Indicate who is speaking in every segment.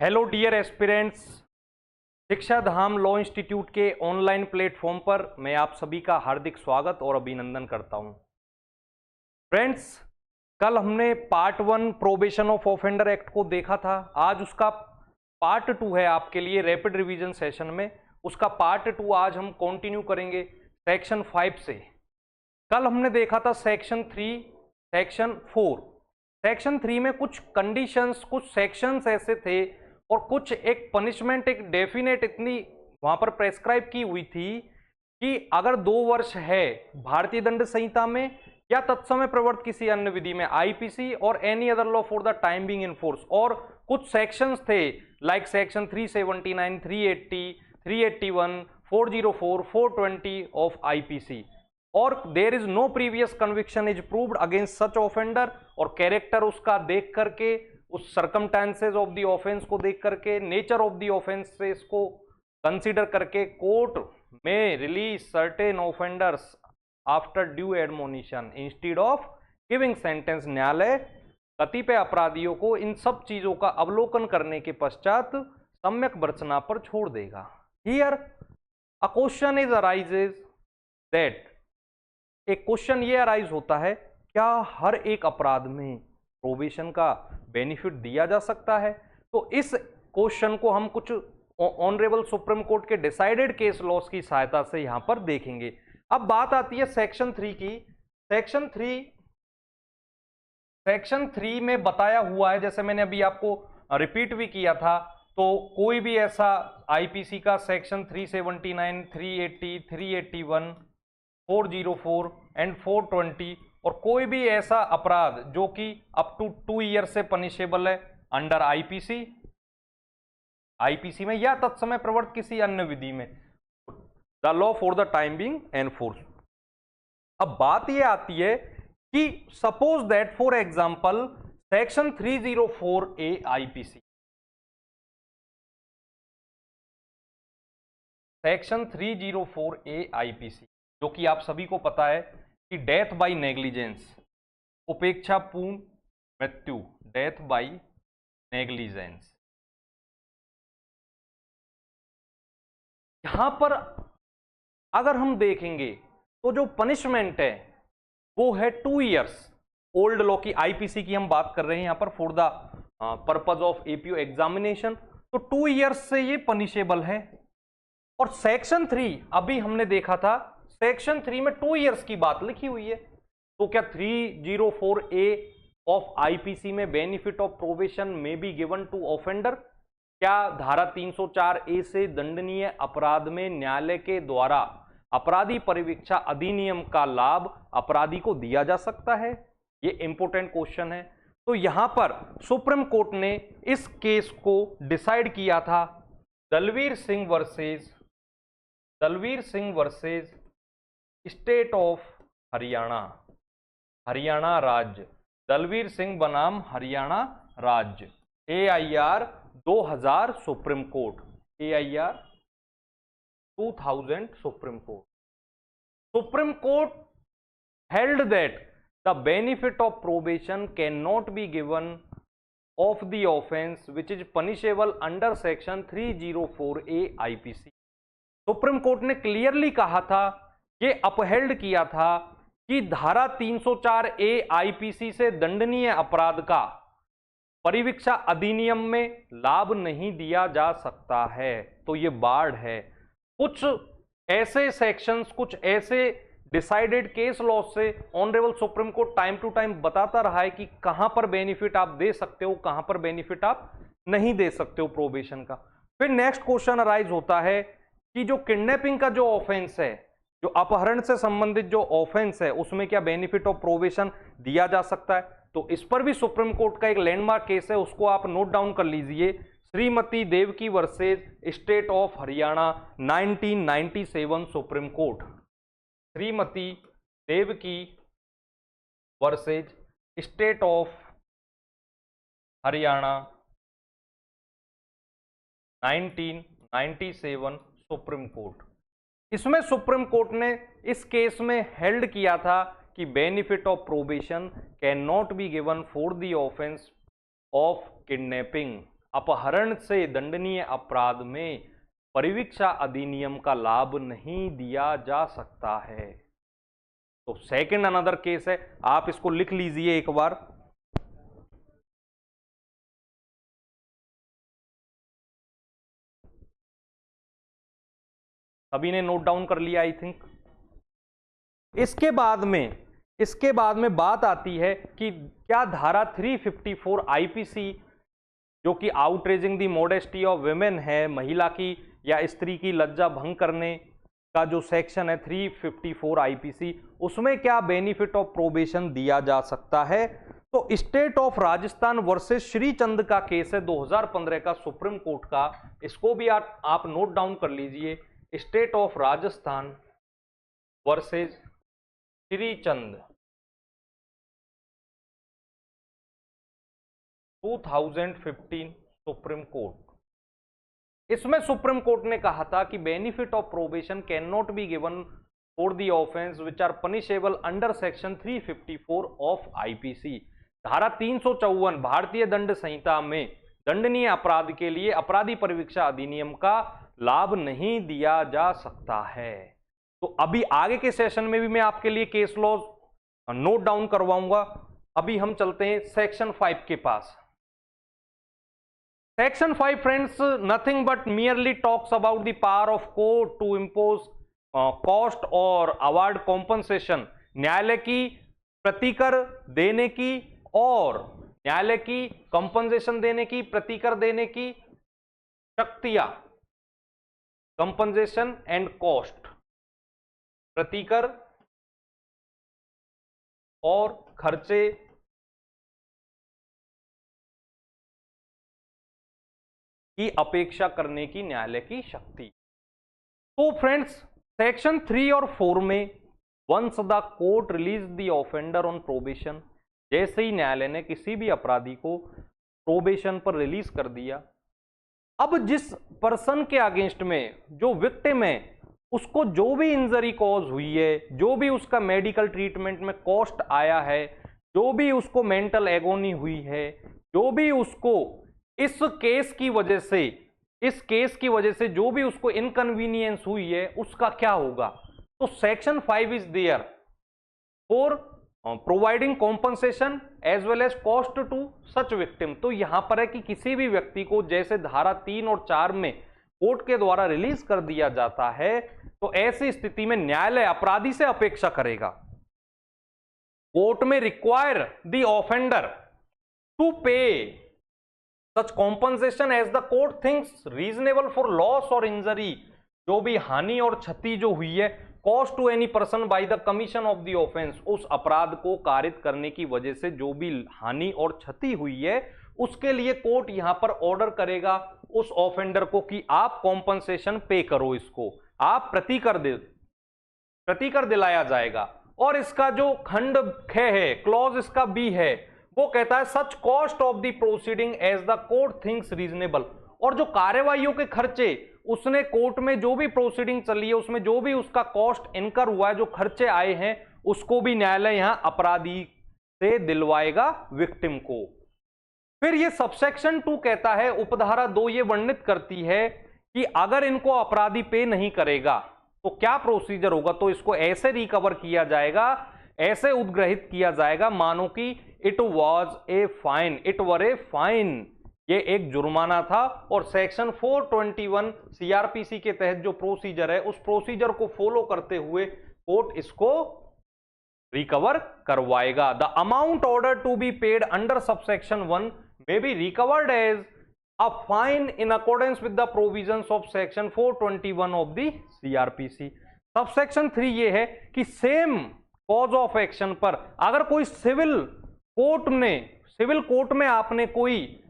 Speaker 1: Hello dear aspirants, शिक्षा धाम law institute के online platform पर मैं आप सभी का हार्दिक स्वागत और अभिनंदन करता हूं। फ्रेंड्स, कल हमने part 1 probation of offender act को देखा था। आज उसका पार्ट 2 है आपके लिए रैपिड रिवीजन सेशन में। उसका पार्ट 2 आज हम कंटिन्यू करेंगे सेक्शन 5 से। कल हमने देखा था सेक्शन 3, सेक्शन 4। सेक्शन 3 में कुछ कंडीशंस, कुछ सेक्शंस ऐसे थे और कुछ एक पनिशमेंट, एक डेफिनेट इतनी वहां पर प्रेस्क्राइब की हुई थी कि अगर 2 वर्ष है भारतीय दंड संहिता में या तत्समय प्रवर्त किसी अन्य विधि में, आईपीसी और any other law for the time being in force. और कुछ सेक्शंस थे लाइक सेक्शन 379, 380, 381, 404, 420 ऑफ आईपीसी। और there is no previous conviction is proved against such offender. और कैरेक्टर उसका देख करके, उस सर्कमस्टेंसेज ऑफ द ऑफेंस को देख करके, नेचर ऑफ द ऑफेंसेस को कंसीडर करके कोर्ट में release certain offenders after due admonition instead of giving sentence. न्यायालय कतिपय अपराधियों को इन सब चीजों का अवलोकन करने के पश्चात सम्यक वर्चना पर छोड़ देगा। Here a question is arises that, एक क्वेश्चन ये अराइज होता है, क्या हर एक अपराध में प्रोबेशन का बेनिफिट दिया जा सकता है? तो इस क्वेश्चन को हम कुछ ऑनरेबल सुप्रीम कोर्ट के डिसाइडेड केस लॉस की सहायता से यहां पर देखेंगे। अब बात आती है सेक्शन 3 की। सेक्शन 3 में बताया हुआ है, जैसे मैंने अभी आपको रिपीट भी किया था, तो कोई भी ऐसा आईपीसी का सेक्शन 379, 380, 381, 404 एंड 420 और कोई भी ऐसा अपराध जो कि अप टू 2 ईयर से पनिशेबल है अंडर आईपीसी में या तत्समय प्रवर्त किसी अन्य विधि में, the law for the time being enforce. अब बात यह आती है कि suppose that for example section 304A IPC, section 304A IPC जो कि आप सभी को पता है कि डेथ बाय नेग्लिजेंस, उपेक्षापूर्ण मृत्यु, डेथ बाय नेग्लिजेंस। यहां पर अगर हम देखेंगे तो जो पनिशमेंट है वो है 2 इयर्स। ओल्ड लॉ की, आईपीसी की हम बात कर रहे हैं यहां पर for the purpose of APO examination, तो 2 इयर्स से ये पनिशेबल है। और सेक्शन 3 अभी हमने देखा था, सेक्शन 3 में 2 इयर्स की बात लिखी हुई है। तो क्या 304A ऑफ आईपीसी में बेनिफिट ऑफ प्रोबेशन में बी गिवन टू ऑफेंडर? क्या धारा 304A से दंडनीय अपराध में न्यायालय के द्वारा अपराधी परिवीक्षा अधिनियम का लाभ अपराधी को दिया जा सकता है? ये इंपॉर्टेंट क्वेश्चन है। तो यहां पर सुप्रीम कोर्ट ने इस केस को डिसाइड किया था, Dalvir Singh versus state of Haryana, Haryana राज्य, दलवीर सिंह बनाम हरियाणा राज्य, AIR 2000 supreme court, AIR 2000 supreme court. Supreme court held that the benefit of probation cannot be given of the offense which is punishable under section 304A IPC। Supreme court ने clearly कहा था, ये upheld किया था कि धारा 304A IPC से दंडनीय अपराध का परिवीक्षा अधिनियम में लाभ नहीं दिया जा सकता है। तो ये बार्ड है। कुछ ऐसे सेक्शंस, कुछ ऐसे डिसाइडेड केस लॉ से honourable supreme court time to time बताता रहा है कि कहां पर बेनिफिट आप दे सकते हो, कहां पर बेनिफिट आप नहीं दे सकते हो प्रोबेशन का। फिर नेक्स्ट क्वेश्चन अराइज होता है कि जो किडनैपिंग का जो ऑफेंस है, जो अपहरण से संबंधित जो ऑफेंस है, उसमें क्या बेनिफिट ऑफ प्रोबेशन दिया जा सकता है? तो इस पर भी सुप्रीम कोर्ट का एक लैंडमार्क केस है, उसको आप नोट डाउन कर लीजिए, Shrimati Devki versus state of Haryana 1997 supreme court. Shrimati Devki versus state of Haryana 1997 supreme court. इसमें सुप्रीम कोर्ट ने इस केस में हेल्ड किया था कि benefit of probation can not be given for the offence of kidnapping अपहरण से दंडनीय अपराध में परिवीक्षा अधिनियम का लाभ नहीं दिया जा सकता है। तो सेकंड अनदर केस है, आप इसको लिख लीजिए एक बार। सभी ने नोट डाउन कर लिया आई थिंक। इसके बाद में बात आती है कि क्या धारा 354 आईपीसी, जो कि outraging the modesty of women है, महिला की या स्त्री की लज्जा भंग करने का जो सेक्शन है 354 आईपीसी, उसमें क्या बेनिफिट ऑफ प्रोबेशन दिया जा सकता है? तो state of Rajasthan versus Shrichand का केस है 2015 का सुप्रीम कोर्ट का, इसको भी आप नोट डाउन कर लीजिए। State of Rajasthan versus Shrichand 2015 supreme court. इसमें सुप्रीम कोर्ट ने कहा था कि benefit of probation can not be given for the offence which are punishable under section 354 of IPC. धारा 354 भारतीय दंड संहिता में दंडनीय अपराध के लिए अपराधी परिवीक्षा अधिनियम का लाभ नहीं दिया जा सकता है। तो अभी आगे के सेशन में भी मैं आपके लिए केस लॉ नोट डाउन करवाऊंगा। अभी हम चलते हैं सेक्शन 5 के पास। Section 5 friends nothing but merely talks about the power of court to impose cost और अवार्ड कॉम्पनसेशन। न्यायालय की प्रतिकर देने की और न्यायालय की कंपनसेशन देने की, प्रतिकर देने की शक्तियां, कंपनसेशन एंड कॉस्ट, प्रतिकर और खर्चे की अपेक्षा करने की न्यायालय की शक्ति। तो फ्रेंड्स सेक्शन 3 और 4 में once the court release the offender on probation, जैसे ही न्यायालय ने किसी भी अपराधी को प्रोबेशन पर रिलीज कर दिया, अब जिस पर्सन के अगेंस्ट में जो विक्टिम है उसको जो भी इंजरी कॉज हुई है, जो भी उसका मेडिकल ट्रीटमेंट में कॉस्ट आया है, जो भी उसको मेंटल एगोनी हुई है, जो भी उसको इस केस की वजह से जो भी उसको इनकन्वीनियंस हुई है, उसका क्या होगा? तो section 5 is there for providing compensation as well as cost to such victim. तो यहां पर है कि किसी भी व्यक्ति को जैसे धारा 3 और 4 में कोर्ट के द्वारा रिलीज कर दिया जाता है, तो ऐसी स्थिति में न्यायालय अपराधी से अपेक्षा करेगा, court may require the offender to pay such compensation as the court thinks reasonable for loss और इंजरी। जो भी हानि और क्षति जो हुई है, cost to any person by the commission of the offence, उस अपराध को कारित करने की वजह से जो भी हानि और क्षति हुई है, उसके लिए कोर्ट यहां पर ऑर्डर करेगा उस ऑफेंडर को कि आप कॉम्पनसेशन पे करो, इसको आप प्रतिकर दिलाया जाएगा। और इसका जो खंड ख है, क्लॉज इसका बी है, वो कहता है such cost of the proceeding as the court thinks reasonable. और जो कार्यवाहियों के खर्चे, उसने कोर्ट में जो भी प्रोसीडिंग चली है उसमें जो भी उसका कॉस्ट इनकर हुआ है, जो खर्चे आए हैं, उसको भी न्यायालय यहां अपराधी से दिलवाएगा विक्टिम को। फिर ये सबसेक्शन 2 कहता है, उपधारा 2 ये वर्णित करती है कि अगर इनको अपराधी पे नहीं करेगा तो क्या प्रोसीजर होगा। तो इसको ऐसे रिकवर किया जाएगा, ऐसे उद्ग्रहित किया जाएगा मानो कि it was a fine, it were a fine, ये एक जुर्माना था। और सेक्शन 421 सीआरपीसी के तहत जो प्रोसीजर है, उस प्रोसीजर को फॉलो करते हुए कोर्ट इसको रिकवर करवाएगा। The amount order to be paid under subsection 1 may be recovered as a fine in accordance with the provisions of section 421 of the CRPC। Subsection 3 ये है कि सेम कॉज ऑफ एक्शन पर अगर कोई civil court में आपने कोई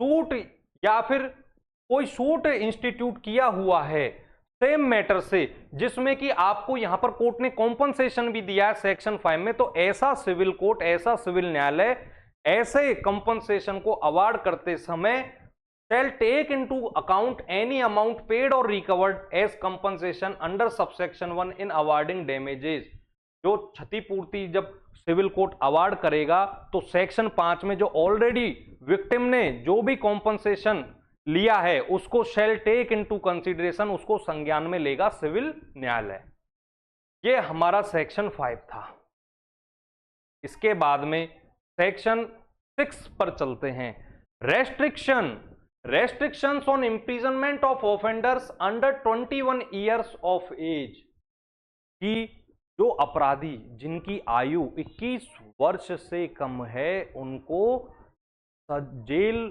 Speaker 1: suit या फिर कोई सूट इंस्टीट्यूट किया हुआ है सेम मैटर से, जिसमें कि आपको यहां पर कोर्ट ने कॉम्पनसेशन भी दिया है सेक्शन 5 में, तो ऐसा सिविल कोर्ट, ऐसा सिविल न्यायालय ऐसे कंपनसेशन को अवार्ड करते समय shall take into account any amount paid or recovered as compensation under subsection 1 in awarding damages। जो क्षतिपूर्ति जब सिविल कोर्ट अवार्ड करेगा तो सेक्शन 5 में जो ऑलरेडी विक्टिम ने जो भी कॉम्पनसेशन लिया है उसको shall take into consideration, उसको संज्ञान में लेगा सिविल न्यायालय। ये हमारा सेक्शन 5 था। इसके बाद में सेक्शन 6 पर चलते हैं। Restrictions on imprisonment of offenders under 21 years of age, कि जो अपराधी जिनकी आयु 21 वर्ष से कम है उनको जेल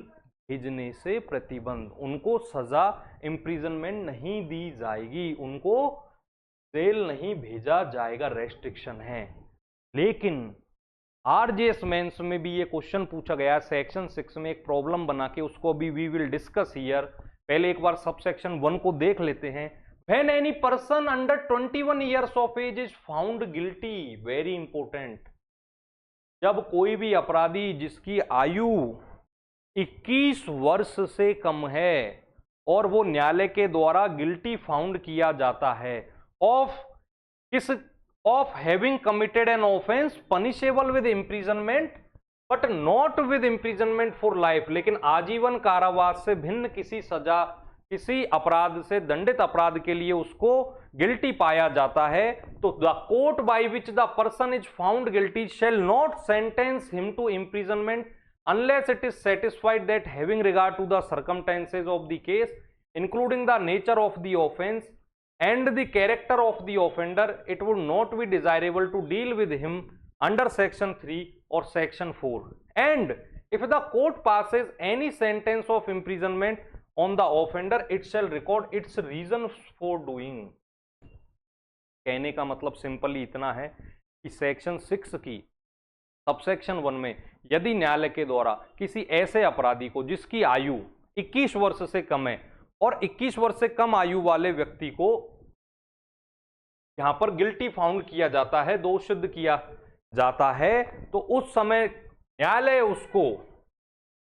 Speaker 1: भेजने से प्रतिबंध, उनको सजा इम्प्रिजनमेंट नहीं दी जाएगी, उनको जेल नहीं भेजा जाएगा, रेस्ट्रिक्शन है। लेकिन आरजेएस मेंस में भी ये क्वेश्चन पूछा गया सेक्शन 6 में, एक प्रॉब्लम बना के, उसको भी वी विल डिस्कस हियर। पहले एक बार सब सेक्शन 1 को देख लेते हैं। When any person under 21 years of age is found guilty, very important, जब कोई भी अपराधी जिसकी आयु 21 वर्ष से कम है और वो न्यायालय के द्वारा गिल्टी फाउंड किया जाता है of having committed an offence punishable with imprisonment but not with imprisonment for life, लेकिन आजीवन कारावास से भिन्न किसी सजा, किसी अपराध से दंडित अपराध के लिए उसको गिल्टी पाया जाता है, तो the court by which the person is found guilty shall not sentence him to imprisonment unless it is satisfied that having regard to the circumstances of the case, including the nature of the offense and the character of the offender, it would not be desirable to deal with him under section 3 or section 4. And if the court passes any sentence of imprisonment on the offender, it shall record its reasons for doing. कहने का मतलब simply इतना है कि section 6 की subsection 1 में यदि न्यायालय के द्वारा किसी ऐसे अपराधी को जिसकी आयु 21 वर्ष से कम है और 21 वर्ष से कम आयु वाले व्यक्ति को यहां पर गिल्टी फाउंड किया जाता है, दोष सिद्ध किया जाता है, तो उस समय न्यायालय उसको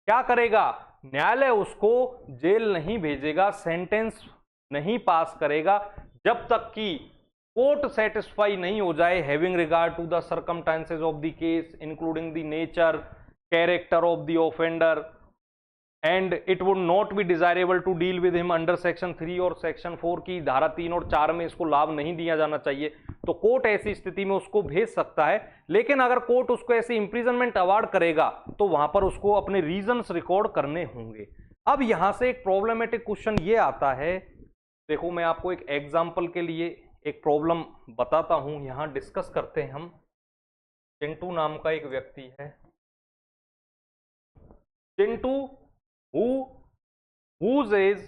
Speaker 1: क्या करेगा? न्यायालय उसको जेल नहीं भेजेगा, सेंटेंस नहीं पास करेगा जब तक कि कोर्ट सेटिस्फाई नहीं हो जाए having regard to the circumstances of the case including the nature character of the offender and it would not be desirable to deal with him under section 3 और सेक्शन 4 की धारा 3 और 4 में इसको लाभ नहीं दिया जाना चाहिए, तो कोर्ट ऐसी स्थिति में उसको भेज सकता है। लेकिन अगर कोर्ट उसको ऐसी इंप्रिजनमेंट अवार्ड करेगा तो वहां पर उसको अपने रीजंस रिकॉर्ड करने होंगे। अब यहां से एक प्रॉब्लमेटिक क्वेश्चन ये आता है, देखो मैं आपको एक एग्जाम्पल के लिए एक प्रॉब्लम बताता हूं, यहां डिस्कस करते हैं हम। चिंटू नाम का एक व्यक्ति है, चिंटू whose एज,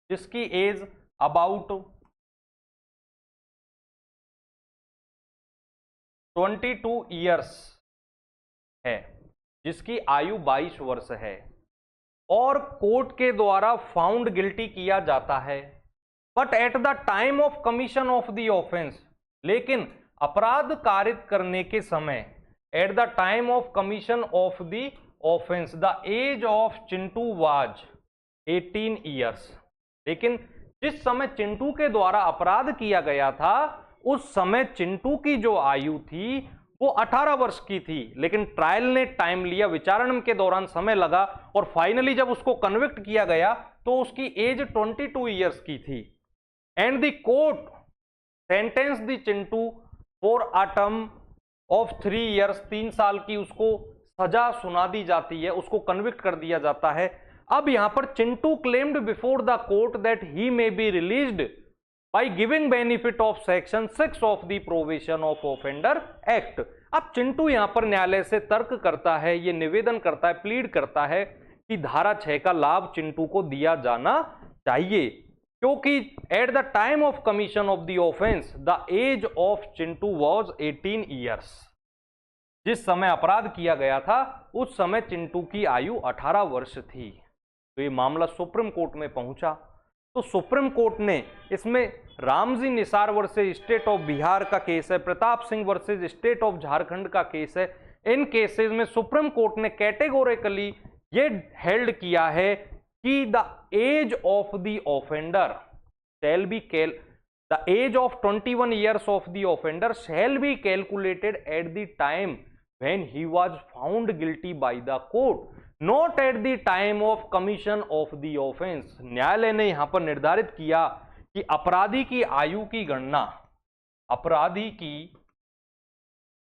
Speaker 1: जिसकी एज अबाउट 22 ईयर्स है, जिसकी आयु 22 वर्ष है और कोर्ट के द्वारा फाउंड गिल्टी किया जाता है, but at the time of commission of the offence, लेकिन अपराध कारित करने के समय at the time of commission of the offence the age of Chintu was 18 years, लेकिन जिस समय चिंटू के द्वारा अपराध किया गया था उस समय चिंटू की जो आयु थी वो 18 वर्ष की थी, लेकिन ट्रायल ने टाइम लिया, विचारण के दौरान समय लगा और फाइनली जब उसको कन्विक्ट किया गया तो उसकी एज 22 ईयर्स की थी। And the court sentence the Chintu for a term of 3 years, 3 साल की उसको सजा सुना दी जाती है, उसको कन्विक्ट कर दिया जाता है। अब यहां पर Chintu claimed before the court that he may be released by giving benefit of section 6 of the provision of offender act. अब चिंटू यहां पर न्यायालय से तर्क करता है, ये निवेदन करता है, प्लीड करता है कि धारा 6 का लाभ चिंटू को दिया जाना चाहिए, क्योंकि at the time of commission of the offence the age of Chintu was 18 years. जिस समय अपराध किया गया था उस समय चिंटू की आयु 18 वर्ष थी। तो ये मामला सुप्रीम कोर्ट में पहुंचा, तो सुप्रीम कोर्ट ने इसमें Ramji Nisar versus state of Bihar का केस है, Pratap Singh versus state of Jharkhand का केस है, इन केसेस में सुप्रीम कोर्ट ने कैटेगोरिकली ये हेल्ड किया है कि the age of the offender shall be the age of 21 years of the offender shall be calculated at the time when he was found guilty by the court। Not at the time of commission of the offence. न्यायालय ने यहां पर निर्धारित किया कि अपराधी की आयु की गणना, अपराधी की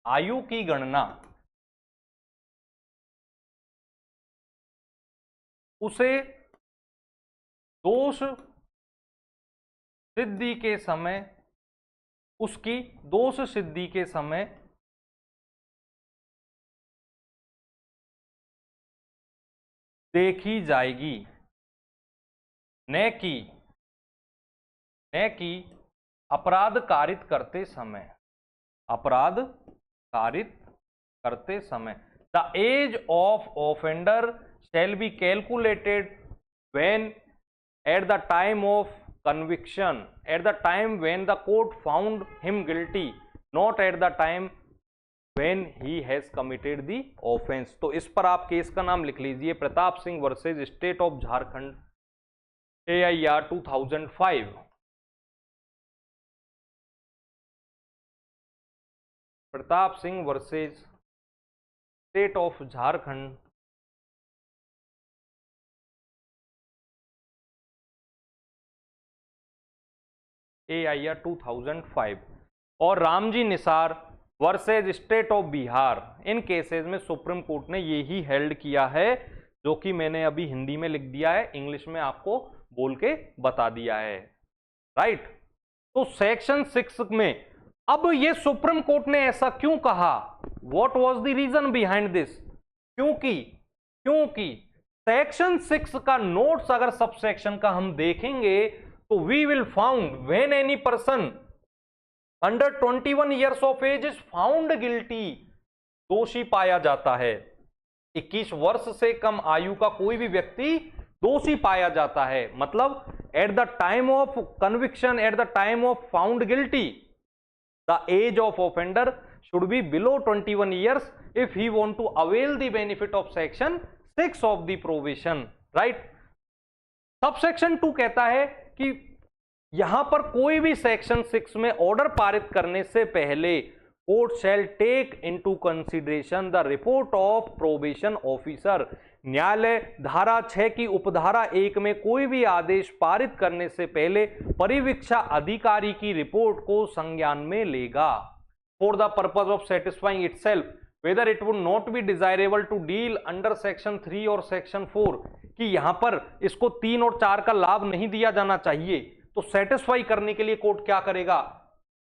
Speaker 1: आयु की गणना उसे दोष सिद्धि के समय, उसकी दोष सिद्धि के समय देखी जाएगी, न कि अपराध कारित करते समय, अपराध कारित करते समय। The age of offender shall be calculated when at the time of conviction, at the time when the court found him guilty, not at the time when he has committed the offense। तो इस पर आप case का नाम लिख लीजिए, Pratap Singh versus state of Jharkhand, AIR 2005। Pratap Singh versus state of Jharkhand, AIR 2005। और Ramji Nisar versus state of Bihar, in cases में सुप्रीम कोर्ट ने यही हेल्ड किया है जो कि मैंने अभी हिंदी में लिख दिया है, इंग्लिश में आपको बोल के बता दिया है, राइट। तो सेक्शन 6 में अब ये सुप्रीम कोर्ट ने ऐसा क्यों कहा, what was the reason behind this, क्योंकि सेक्शन 6 का नोट्स अगर सब सेक्शन का हम देखेंगे तो we will found when any person under 21 years of age is found guilty, दोषी पाया जाता है, 21 वर्ष से कम आयु का कोई भी व्यक्ति दोषी पाया जाता है, मतलब at the time of conviction, at the time of found guilty, the age of offender should be below 21 years if he want to avail the benefit of section 6 of the provision, right. Subsection 2 कहता है कि यहां पर कोई भी section 6 में order पारित करने से पहले court shall take into consideration the report of probation officer. न्यायालय धारा 6 की उपधारा 1 में कोई भी आदेश पारित करने से पहले परिवीक्षा अधिकारी की रिपोर्ट को संज्ञान में लेगा, for the purpose of satisfying itself whether it would not be desirable to deal under section 3 और सेक्शन 4, कि यहां पर इसको 3 और 4 का लाभ नहीं दिया जाना चाहिए, तो सेटिस्फाई करने के लिए कोर्ट क्या करेगा,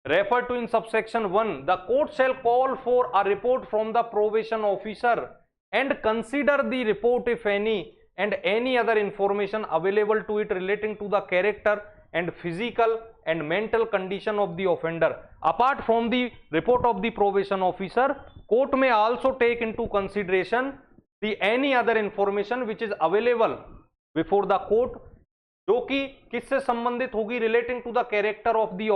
Speaker 1: refer to in subsection 1 the court shall call for a report from the probation officer and consider the report if any and any other information available to it relating to the character and physical and mental condition of the offender. Apart from the report of the probation officer, court may also take into consideration the any other information which is available before the court, जो कि किससे संबंधित होगी, relating to the character of the,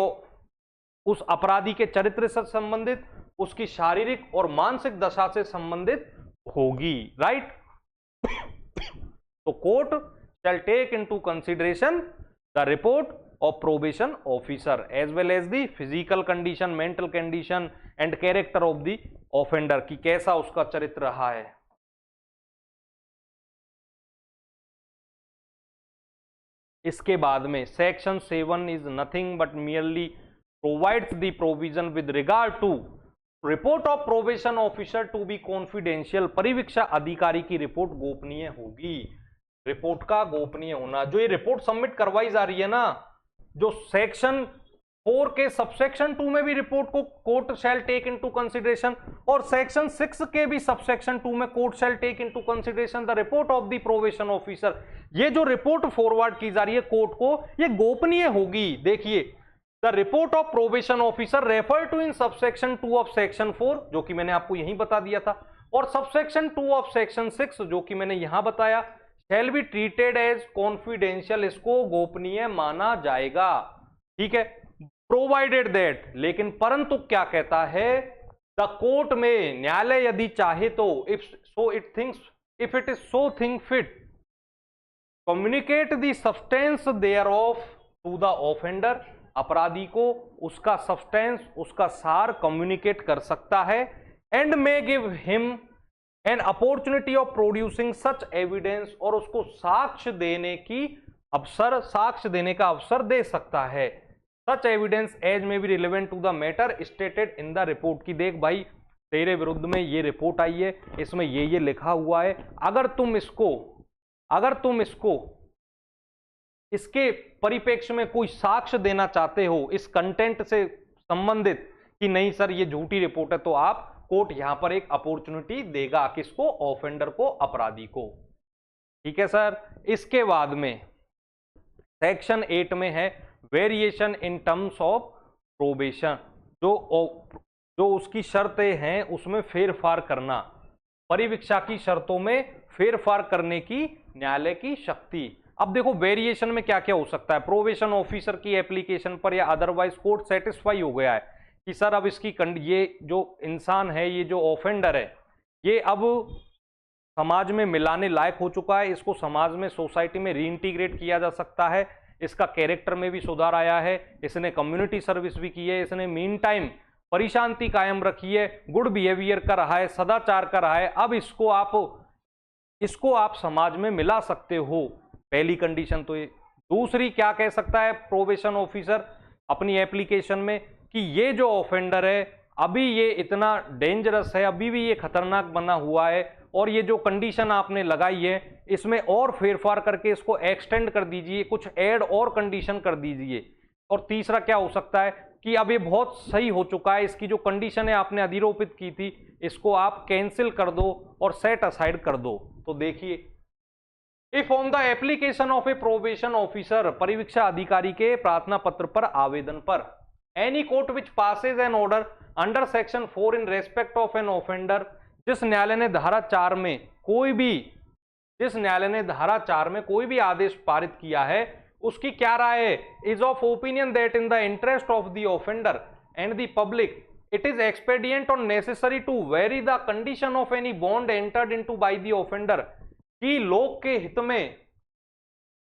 Speaker 1: उस अपराधी के चरित्र से संबंधित, उसकी शारीरिक और मानसिक दशा से संबंधित होगी, राइट। तो court shall take into consideration the report of probation officer as well as the physical condition, mental condition and character of the offender, कि कैसा उसका चरित्र रहा है। इसके बाद में section 7 is nothing but merely provides the provision with regard to report of probation officer to be confidential। परिवीक्षा अधिकारी की रिपोर्ट गोपनीय होगी, रिपोर्ट का गोपनीय होना। जो ये रिपोर्ट सबमिट करवाई जा रही है ना, जो सेक्शन 4 के सबसेक्शन 2 में भी रिपोर्ट को court shall take into consideration, और सेक्शन 6 के भी सबसेक्शन 2 में court shall take into consideration the report of the probation officer. ये जो रिपोर्ट फॉरवर्ड की जा रही है कोर्ट को, ये गोपनीय होगी। देखिए, the report of probation officer refer to in subsection 2 of section 4, जो कि मैंने आपको यहीं बता दिया था, और सबसेक्शन 2 ऑफ सेक्शन 6, जो कि मैंने यहां बताया, shall be treated as confidential, इसको गोपनीय माना जाएगा, ठीक है। प्रोवाइडेड दैट, लेकिन परंतु क्या कहता है, द कोर्ट में, न्यायालय यदि चाहे तो, if it is so think fit, communicate the substance thereof to the offender, अपराधी को उसका सब्सटेंस, उसका सार कम्युनिकेट कर सकता है, and may give him an opportunity of producing such evidence, और उसको साक्ष्य देने का अवसर दे सकता है। Such evidence as may be relevant to the matter stated in the report, की देख भाई तेरे विरुद्ध में ये रिपोर्ट आई है, इसमें ये लिखा हुआ है, अगर तुम इसको इसके परिप्रेक्ष्य में कोई साक्ष्य देना चाहते हो इस कंटेंट से संबंधित कि नहीं सर ये झूठी रिपोर्ट है, तो आप कोर्ट यहां पर एक अपॉर्चुनिटी देगा, किसको? ऑफेंडर को, अपराधी को। ठीक है सर। इसके बाद में सेक्शन 8 में है variation in terms of probation, जो उसकी शर्तें हैं उसमें फेरफार करना, परिवीक्षा की शर्तों में फेरफार करने की न्यायालय की शक्ति। अब देखो वेरिएशन में क्या क्या हो सकता है। प्रोबेशन ऑफिसर की एप्लीकेशन पर या अदरवाइज कोर्ट सेटिस्फाई हो गया है कि सर अब इसकी ये जो इंसान है, ये जो ऑफेंडर है, ये अब समाज में मिलाने लायक हो चुका है, इसको समाज में, सोसाइटी में रीइंटीग्रेट किया जा सकता है, इसका कैरेक्टर में भी सुधार आया है, इसने कम्युनिटी सर्विस भी की है, इसने मीन टाइम परिशांति कायम रखी है, गुड बिहेवियर का रहा है, सदाचार का रहा है, अब इसको आप समाज में मिला सकते हो। पहली कंडीशन तो ये। दूसरी क्या कह सकता है प्रोबेशन ऑफिसर अपनी एप्लीकेशन में कि ये जो ऑफेंडर है अभी ये इतना डेंजरस है, अभी भी ये खतरनाक बना हुआ है, और ये जो कंडीशन आपने लगाई है इसमें और फेरफार करके इसको एक्सटेंड कर दीजिए, कुछ ऐड और कंडीशन कर दीजिए। और तीसरा क्या हो सकता है कि अब ये बहुत सही हो चुका है, इसकी जो कंडीशन है आपने अधिरोपित की थी इसको आप कैंसिल कर दो और सेट असाइड कर दो। तो देखिए, if on the application of a probation officer, परिवीक्षा अधिकारी के प्रार्थना पत्र पर आवेदन पर, any court which passes an order under section 4 in respect of an offender, जिस न्यायालय ने धारा 4 में कोई भी आदेश पारित किया है उसकी क्या राय है? Is of opinion that in the interest of the offender and the public it is expedient और necessary to vary the condition of any bond entered into by the offender, कि लोक के हित में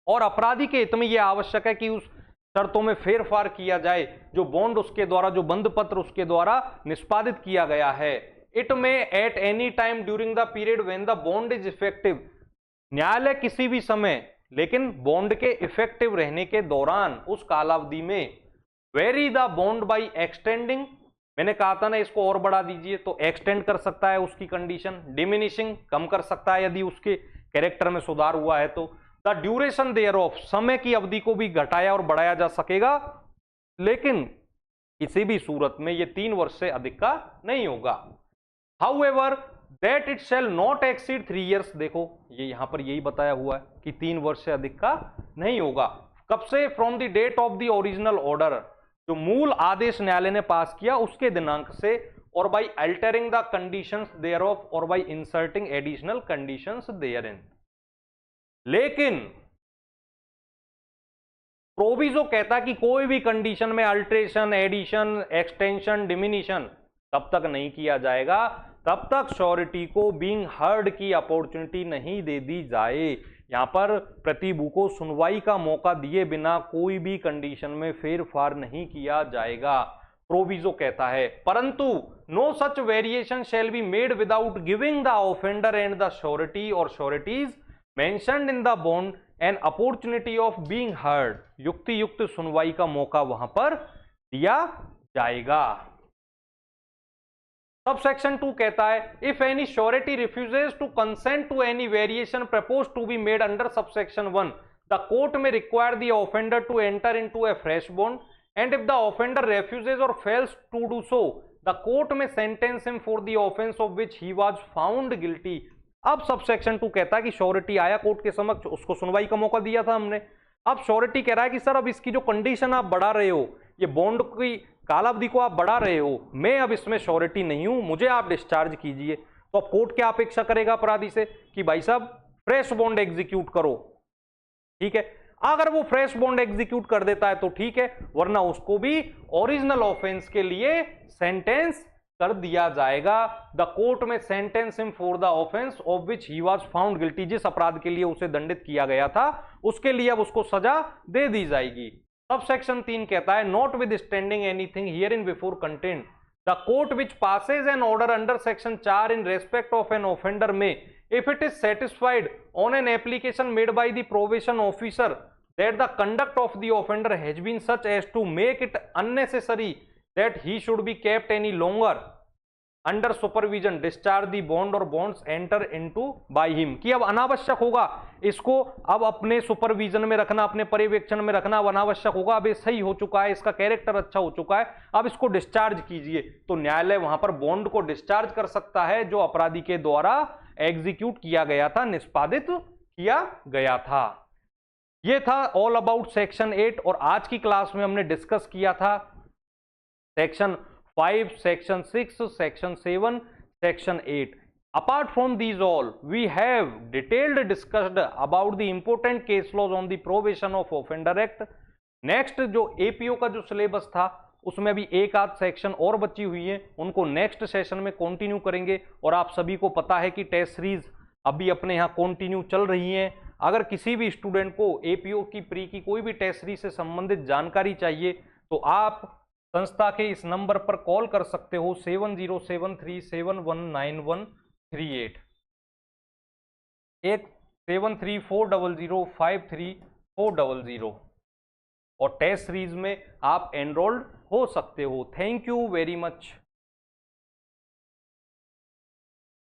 Speaker 1: और अपराधी के हित में यह आवश्यक है कि उस शर्तों में फेरफार किया जाए जो बॉन्ड उसके द्वारा, जो बंध पत्र उसके द्वारा निष्पादित किया गया है। इट में at any time during the period when the bond is effective, न्यायालय किसी भी समय, लेकिन बॉन्ड के इफेक्टिव रहने के दौरान उस कालावधि में, vary the bond by extending, मैंने कहा था ना इसको और बढ़ा दीजिए, तो एक्सटेंड कर सकता है उसकी कंडीशन, डिमिनिशिंग कम कर सकता है यदि उसके कैरेक्टर में सुधार हुआ है तो, द ड्यूरेशन देयर ऑफ, समय की अवधि को भी घटाया और बढ़ाया जा सकेगा, लेकिन किसी भी सूरत में यह 3 वर्ष से अधिक का नहीं होगा। However that it shall not exceed 3 years, देखो ये यहां पर यही बताया हुआ है कि 3 वर्ष से अधिक का नहीं होगा। कब से? From the date of the original order, जो मूल आदेश न्यायालय ने पास किया उसके दिनांक से, और by altering the conditions thereof, और by inserting additional conditions therein. लेकिन प्रोविजो कहता है कि कोई भी कंडीशन में अल्टरेशन, एडिशन, एक्सटेंशन, डिमिनिशन तब तक नहीं किया जाएगा तब तक श्योरिटी को बीइंग हर्ड की अपॉर्चुनिटी नहीं दे दी जाए। यहां पर प्रतिभू को सुनवाई का मौका दिए बिना कोई भी कंडीशन में फेरफार नहीं किया जाएगा, प्रोविजो कहता है। परंतु no such variation shall be made without giving the offender and the surety और sureties mentioned in the bond an opportunity of being heard, युक्ति युक्त सुनवाई का मौका वहां पर दिया जाएगा। सबसेक्शन 2 कहता है, if any surety refuses to consent to any variation proposed to be made under subsection 1, the court may require the offender to enter into a fresh bond, and if the offender refuses or fails to do so, the court may sentence him for the offense of which he was found guilty। अब subsection 2 कहता है कि surety आया court के समक्ष, उसको सुनवाई का मौका दिया था हमने, अब श्योरिटी कह रहा है कि सर अब इसकी जो कंडीशन आप बढ़ा रहे हो, ये बॉन्ड की कालावधि को आप बढ़ा रहे हो, मैं अब इसमें श्योरिटी नहीं हूं, मुझे आप डिस्चार्ज कीजिए। तो अब कोर्ट क्या अपेक्षा करेगा अपराधी से कि भाई साहब फ्रेश बॉन्ड एग्जीक्यूट करो। ठीक है, अगर वो फ्रेश बॉन्ड एग्जीक्यूट कर देता है तो ठीक है, वरना उसको भी ओरिजिनल ऑफेंस के लिए सेंटेंस कर दिया जाएगा। द कोर्ट में sentence him for the offence of which he was found guilty, जिस अपराध के लिए उसे दंडित किया गया था उसके लिए अब उसको सजा दे दी जाएगी। सबसेक्शन 3 कहता है, notwithstanding anything hereinbefore content, the the court which passes an order under section 4 in respect of an offender may, if it is satisfied on an application made by the probation officer that the conduct of the offender has been such as to make it unnecessary that he should be kept any longer under supervision, discharge the bond or bonds enter into by him, कि अब अनावश्यक होगा इसको अब अपने supervision में रखना, अपने पर्यवेक्षण में रखना अब अनावश्यक होगा, अब ये सही हो चुका है, इसका कैरेक्टर अच्छा हो चुका है, अब इसको डिस्चार्ज कीजिए। तो न्यायालय वहां पर बॉन्ड को डिस्चार्ज कर सकता है जो अपराधी के द्वारा एग्जीक्यूट किया गया था, निष्पादित किया गया था। यह था ऑल अबाउट सेक्शन 8 और आज की क्लास में हमने डिस्कस किया था section 5, section 6, section 7, section 8. Apart from these all, we have detailed discussed about the important case laws on the probation of offender act. Next जो APO का जो सिलेबस था उसमें अभी एक आध सेक्शन और बची हुई है, उनको नेक्स्ट सेशन में कंटिन्यू करेंगे। और आप सभी को पता है कि टेस्ट सीरीज अभी अपने यहाँ कंटिन्यू चल रही है। अगर किसी भी स्टूडेंट को APO की प्री की कोई भी टेस्ट सीरीज से संबंधित जानकारी चाहिए तो आप संस्था के इस नंबर पर कॉल कर सकते हो 7073719138, एक 7340053400, और टेस्ट सीरीज में आप एनरोल्ड हो सकते हो। Thank you very much.